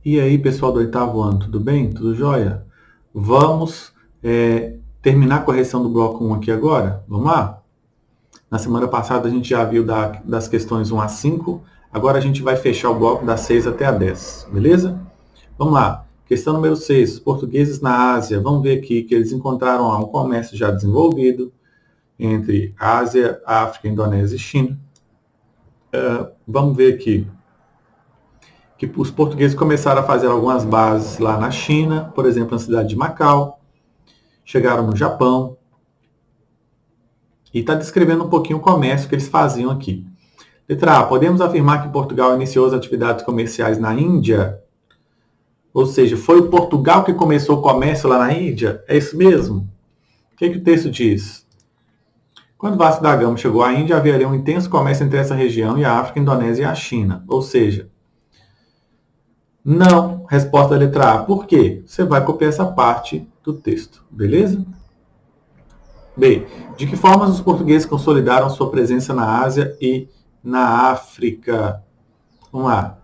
E aí, pessoal do oitavo ano, tudo bem? Tudo jóia? Vamos terminar a correção do bloco 1 aqui agora? Vamos lá? Na semana passada a gente já viu das questões 1 a 5, agora a gente vai fechar o bloco das 6 até a 10, beleza? Vamos lá. Questão número 6. Os portugueses na Ásia. Vamos ver aqui que eles encontraram lá um comércio já desenvolvido entre Ásia, África, Indonésia e China. Vamos ver aqui que os portugueses começaram a fazer algumas bases lá na China, por exemplo, na cidade de Macau, chegaram no Japão, e está descrevendo um pouquinho o comércio que eles faziam aqui. Letra A, podemos afirmar que Portugal iniciou as atividades comerciais na Índia? Ou seja, foi o Portugal que começou o comércio lá na Índia? É isso mesmo? O que o texto diz? Quando Vasco da Gama chegou à Índia, havia ali um intenso comércio entre essa região e a África, a Indonésia e a China. Ou seja, não. Resposta da letra A. Por quê? Você vai copiar essa parte do texto, beleza? B. De que formas os portugueses consolidaram sua presença na Ásia e na África? Vamos lá.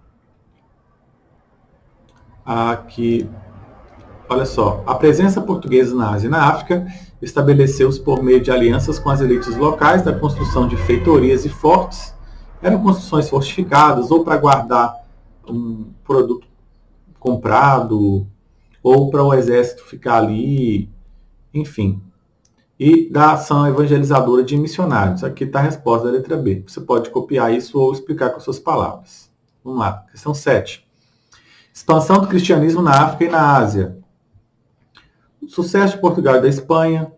Aqui, olha só. A presença portuguesa na Ásia e na África estabeleceu-se por meio de alianças com as elites locais, da construção de feitorias e fortes. Eram construções fortificadas ou para guardar um produto comprado, ou para o exército ficar ali, enfim. E da ação evangelizadora de missionários. Aqui está a resposta da letra B. Você pode copiar isso ou explicar com suas palavras. Vamos lá. Questão 7. Expansão do cristianismo na África e na Ásia. O sucesso de Portugal e da Espanha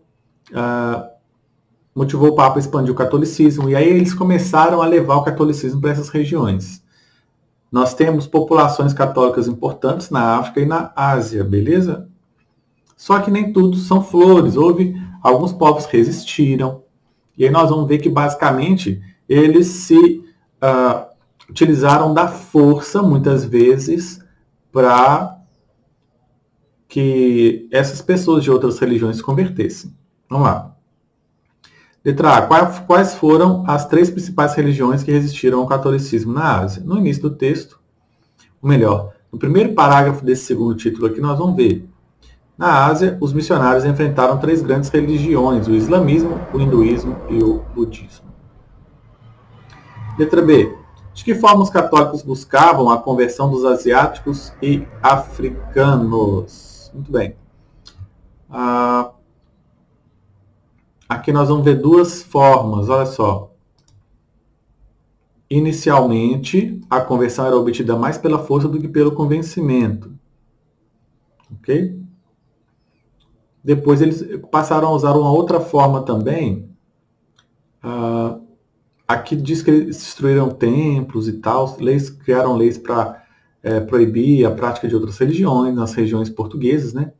motivou o Papa a expandir o catolicismo, e aí eles começaram a levar o catolicismo para essas regiões. Nós temos populações católicas importantes na África e na Ásia, beleza? Só que nem tudo são flores. Houve alguns povos que resistiram. E aí nós vamos ver que, basicamente, eles se utilizaram da força, muitas vezes, para que essas pessoas de outras religiões se convertessem. Vamos lá. Letra A. Quais foram as 3 principais religiões que resistiram ao catolicismo na Ásia? No início do texto, ou melhor, no primeiro parágrafo desse segundo título aqui, nós vamos ver. Na Ásia, os missionários enfrentaram 3 grandes religiões: o islamismo, o hinduísmo e o budismo. Letra B. De que forma os católicos buscavam a conversão dos asiáticos e africanos? Muito bem. Aqui nós vamos ver 2 formas, olha só. Inicialmente, a conversão era obtida mais pela força do que pelo convencimento. Ok? Depois eles passaram a usar uma outra forma também. Aqui diz que eles destruíram templos e tal, criaram leis para proibir a prática de outras religiões, nas regiões portuguesas, né?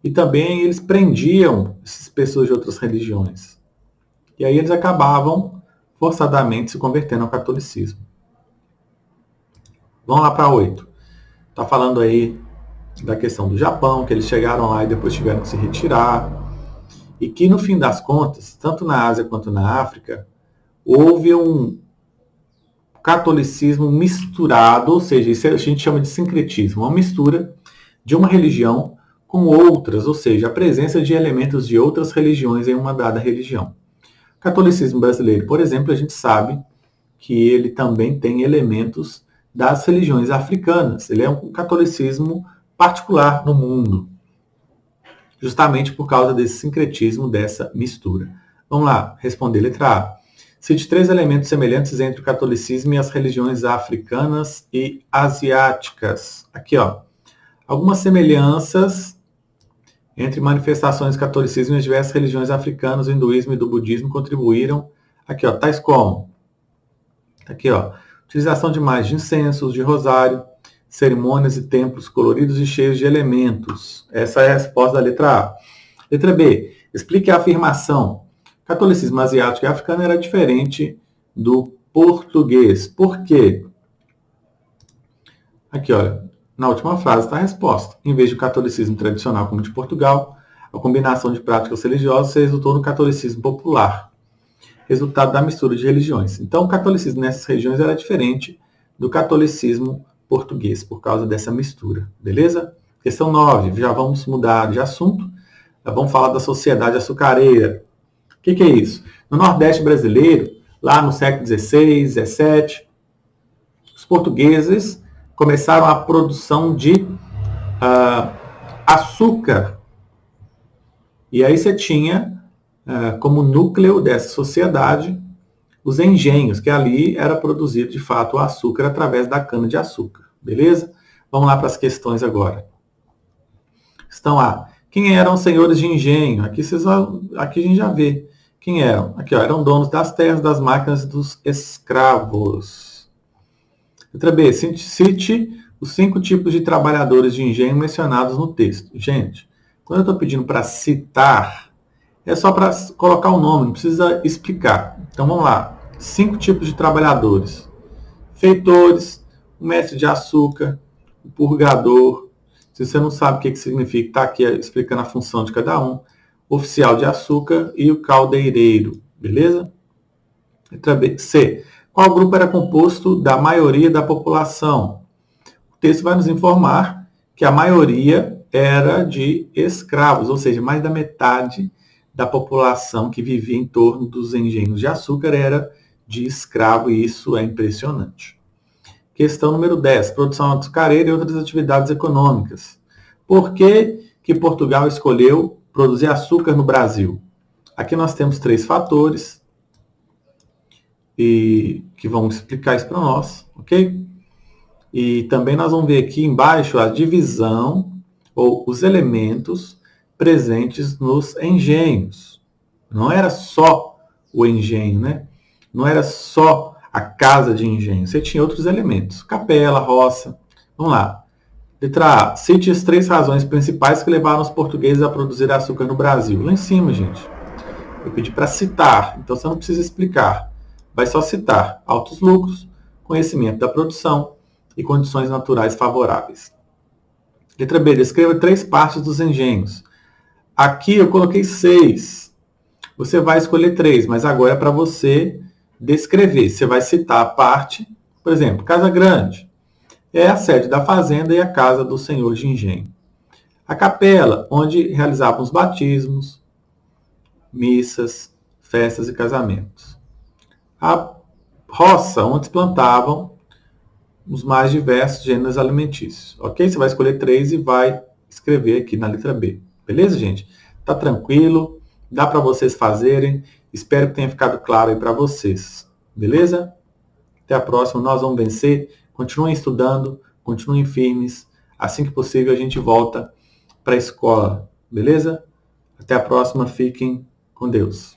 E também eles prendiam essas pessoas de outras religiões. E aí eles acabavam forçadamente se convertendo ao catolicismo. Vamos lá para 8. Está falando aí da questão do Japão, que eles chegaram lá e depois tiveram que se retirar. E que, no fim das contas, tanto na Ásia quanto na África, houve um catolicismo misturado, ou seja, isso a gente chama de sincretismo, uma mistura de uma religião com outras, ou seja, a presença de elementos de outras religiões em uma dada religião. O catolicismo brasileiro, por exemplo, a gente sabe que ele também tem elementos das religiões africanas. Ele é um catolicismo particular no mundo, justamente por causa desse sincretismo, dessa mistura. Vamos lá, responder letra A. Cite 3 elementos semelhantes entre o catolicismo e as religiões africanas e asiáticas. Aqui, ó. Algumas semelhanças entre manifestações do catolicismo e as diversas religiões africanas, o hinduísmo e do budismo contribuíram, aqui, ó, tais como, aqui, ó, utilização de imagens de incensos, de rosário, cerimônias e templos coloridos e cheios de elementos. Essa é a resposta da letra A. Letra B. Explique a afirmação. O catolicismo asiático e africano era diferente do português. Por quê? Aqui, olha. Na última frase está a resposta. Em vez do catolicismo tradicional como de Portugal, a combinação de práticas religiosas resultou no catolicismo popular, resultado da mistura de religiões. Então, o catolicismo nessas regiões era diferente do catolicismo português, por causa dessa mistura, beleza? Questão 9, já vamos mudar de assunto, vamos falar da sociedade açucareira. O que é isso? No Nordeste brasileiro, lá no século XVI, XVII, os portugueses começaram a produção de açúcar. E aí você tinha como núcleo dessa sociedade os engenhos, que ali era produzido de fato o açúcar através da cana-de-açúcar. Beleza? Vamos lá para as questões agora. Estão lá. Quem eram os senhores de engenho? Aqui a gente já vê. Quem eram? Aqui, ó, eram donos das terras, das máquinas e dos escravos. Letra B. Cite os 5 tipos de trabalhadores de engenho mencionados no texto. Gente, quando eu estou pedindo para citar, é só para colocar o nome, não precisa explicar. Então vamos lá. 5 tipos de trabalhadores. Feitores, o mestre de açúcar, o purgador. Se você não sabe o que significa, está aqui explicando a função de cada um. Oficial de açúcar e o caldeireiro. Beleza? Letra B. C. Qual grupo era composto da maioria da população? O texto vai nos informar que a maioria era de escravos, ou seja, mais da metade da população que vivia em torno dos engenhos de açúcar era de escravo, e isso é impressionante. Questão número 10. Produção açucareira e outras atividades econômicas. Por que Portugal escolheu produzir açúcar no Brasil? Aqui nós temos 3 fatores e que vão explicar isso para nós, ok? E também nós vamos ver aqui embaixo a divisão ou os elementos presentes nos engenhos. Não era só o engenho, né? Não era só a casa de engenho. Você tinha outros elementos. Capela, roça. Vamos lá. Letra A. Cite as 3 razões principais que levaram os portugueses a produzir açúcar no Brasil. Lá em cima, gente. Eu pedi para citar, então você não precisa explicar. Vai só citar altos lucros, conhecimento da produção e condições naturais favoráveis. Letra B. Descreva 3 partes dos engenhos. Aqui eu coloquei 6. Você vai escolher 3, mas agora é para você descrever. Você vai citar a parte, por exemplo, Casa Grande. É a sede da fazenda e a casa do senhor de engenho. A capela, onde realizavam os batismos, missas, festas e casamentos. A roça, onde se plantavam os mais diversos gêneros alimentícios. Ok? Você vai escolher 3 e vai escrever aqui na letra B. Beleza, gente? Tá tranquilo? Dá para vocês fazerem. Espero que tenha ficado claro aí para vocês. Beleza? Até a próxima. Nós vamos vencer. Continuem estudando. Continuem firmes. Assim que possível, a gente volta para a escola. Beleza? Até a próxima. Fiquem com Deus.